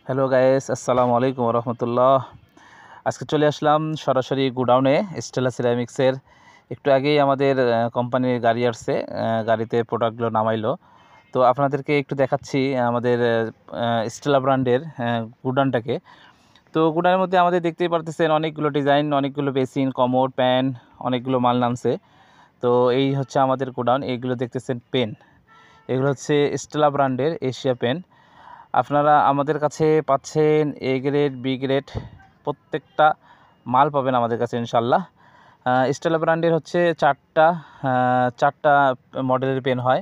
Hello guys, আসসালামু আলাইকুম রহমতুল্লাহ। আজকে চলে আসলাম সরাসরি গোডাউনে স্টেলা সিরামিক্সের। একটু আগেই আমাদের কোম্পানির গাড়ি আসছে, গাড়িতে প্রোডাক্টগুলো নামাইলো। তো আপনাদেরকে একটু দেখাচ্ছি আমাদের স্টেলা ব্র্যান্ডের গোডাউনটাকে। তো গোডাউনের মধ্যে আমাদের দেখতেই পারতেছেন অনেকগুলো ডিজাইন, অনেকগুলো বেসিন, কমোড, প্যান, অনেকগুলো মাল নামছে। তো এই হচ্ছে আমাদের গোডাউন। এইগুলো দেখতেছেন পেন, এগুলো হচ্ছে স্টেলা ব্র্যান্ডের এশিয়া পেন। আপনারা আমাদের কাছে পাচ্ছেন এ গ্রেড, বি গ্রেড, প্রত্যেকটা মাল পাবেন আমাদের কাছে ইনশাল্লাহ। স্টেলা ব্র্যান্ডের হচ্ছে চারটা মডেলের পেন হয়।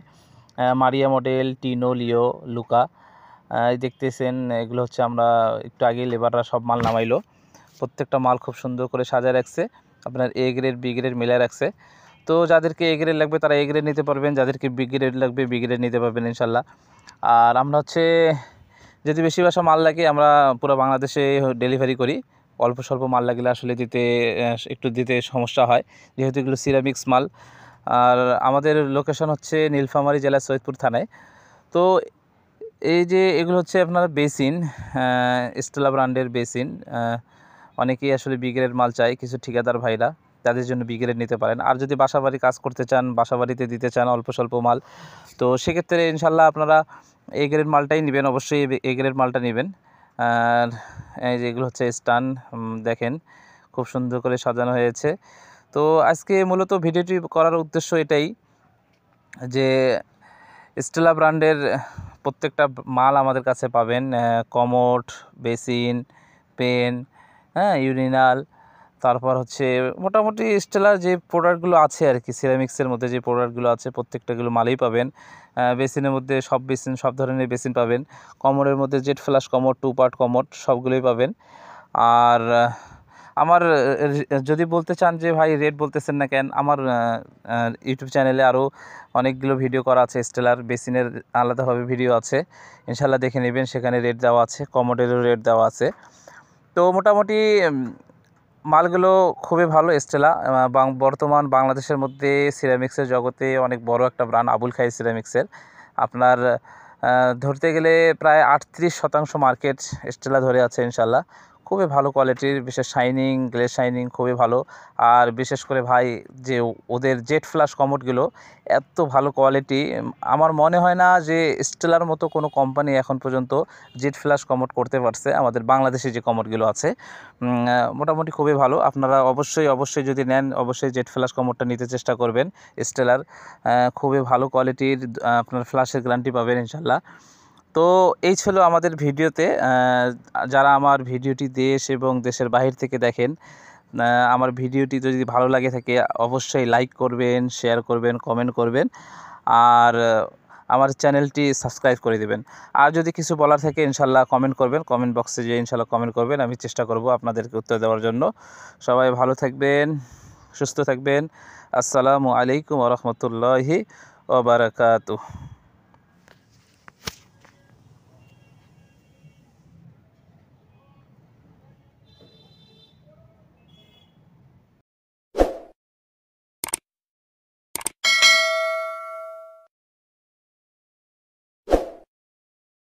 মারিয়া মডেল, টিনো, লিও, লুকা। এই দেখতেছেন এগুলো হচ্ছে আমরা একটু আগে লেবাররা সব মাল নামাইলো। প্রত্যেকটা মাল খুব সুন্দর করে সাজায় রাখছে, আপনার এ গ্রেড, বি গ্রেড মিলায় রাখছে। তো যাদেরকে এ গ্রেড লাগবে তারা এ গ্রেড নিতে পারবেন, যাদেরকে বি গ্রেড লাগবে বি গ্রেড নিতে পারবেন ইনশাল্লাহ। আর আমরা হচ্ছে যদি বেশি বাসা মাল লাগে আমরা পুরো বাংলাদেশে ডেলিভারি করি। অল্প স্বল্প মাল লাগলে আসলে দিতে সমস্যা হয়, যেহেতু এগুলো সিরামিক্স মাল। আর আমাদের লোকেশন হচ্ছে নীলফামারী জেলা, সৈয়দপুর থানায়। তো এই যে এগুলো হচ্ছে আপনার বেসিন, স্টেলা ব্র্যান্ডের বেসিন। অনেকেই আসলে বি গ্রেড মাল চায়, কিছু ঠিকাদার ভাইরা, তাদের জন্য বি গ্রেড নিতে পারেন। আর যদি বাসাবাড়ি কাজ করতে চান, বাসাবাড়িতে দিতে চান অল্প স্বল্প মাল, তো সেক্ষেত্রে ইনশাল্লাহ আপনারা এ গ্রেড মালটাই নেবেন, অবশ্যই এ গ্রেড মালটা নেবেন। আর এই যে এগুলো হচ্ছে স্টান, দেখেন খুব সুন্দর করে সাজানো হয়েছে। তো আজকে মূলত ভিডিওটি করার উদ্দেশ্য এটাই যে স্টেলা ব্র্যান্ডের প্রত্যেকটা মাল আমাদের কাছে পাবেন। কমোড, বেসিন, পেন, ইউরিনাল, তারপর হচ্ছে মোটামুটি স্টেলার যে প্রোডাক্টগুলো আছে আর কি, সিরামিক্সের মধ্যে যে প্রোডাক্টগুলো আছে প্রত্যেকটাগুলো মালই পাবেন। বেসিনের মধ্যে সব ধরনের বেসিন পাবেন। কমোডের মধ্যে jet flush commode, 2 part commode সবগুলোই পাবেন। আর আমার যদি বলতে চান যে ভাই রেট বলতেছেন না কেন, আমার ইউটিউব চ্যানেলে আরও অনেকগুলো ভিডিও করা আছে, স্টেলার বেসিনের আলাদাভাবে ভিডিও আছে, ইনশাল্লাহ দেখে নেবেন, সেখানে রেট দেওয়া আছে, কমোডেরও রেট দেওয়া আছে। তো মোটামুটি মালগুলো খুবই ভালো। স্টেলা বর্তমান বাংলাদেশের মধ্যে সিরামিক্সের জগতে অনেক বড় একটা ব্র্যান্ড, আবুল খায়ের সিরামিক্সের। আপনার ধরতে গেলে প্রায় 38% মার্কেট স্টেলা ধরে আছে ইনশাল্লাহ। খুবই ভালো কোয়ালিটির, বিশেষ শাইনিং, গ্লেজ শাইনিং খুবই ভালো। আর বিশেষ করে ভাই যে ওদের জেট ফ্লাশ কমোডগুলো এত ভালো কোয়ালিটি, আমার মনে হয় না যে স্টেলার মতো কোনো কোম্পানি এখন পর্যন্ত জেট ফ্লাশ কমোড করতে পারছে আমাদের বাংলাদেশে যে কমোডগুলো আছে। মোটামুটি খুবই ভালো। আপনারা অবশ্যই যদি নেন অবশ্যই জেট ফ্লাশ কমোডটা নিতে চেষ্টা করবেন। স্টেলার খুবই ভালো কোয়ালিটির, আপনার ফ্ল্যাশের গ্যারান্টি পাবেন ইনশাল্লাহ। তো এই ছিল আমাদের ভিডিওতে। যারা আমার ভিডিওটি দেশ এবং দেশের বাহির থেকে দেখেন, আমার ভিডিওটি যদি ভালো লাগে থাকে অবশ্যই লাইক করবেন, শেয়ার করবেন, কমেন্ট করবেন। আর আমার চ্যানেলটি সাবস্ক্রাইব করে দেবেন। আর যদি কিছু বলার থাকে ইনশাল্লাহ কমেন্ট করবেন, কমেন্ট বক্সে যেয়ে ইনশাল্লাহ কমেন্ট করবেন, আমি চেষ্টা করব আপনাদেরকে উত্তর দেওয়ার জন্য। সবাই ভালো থাকবেন, সুস্থ থাকবেন। আসসালামু আলাইকুম ওয়া রাহমাতুল্লাহি ওয়া বারাকাতুহু।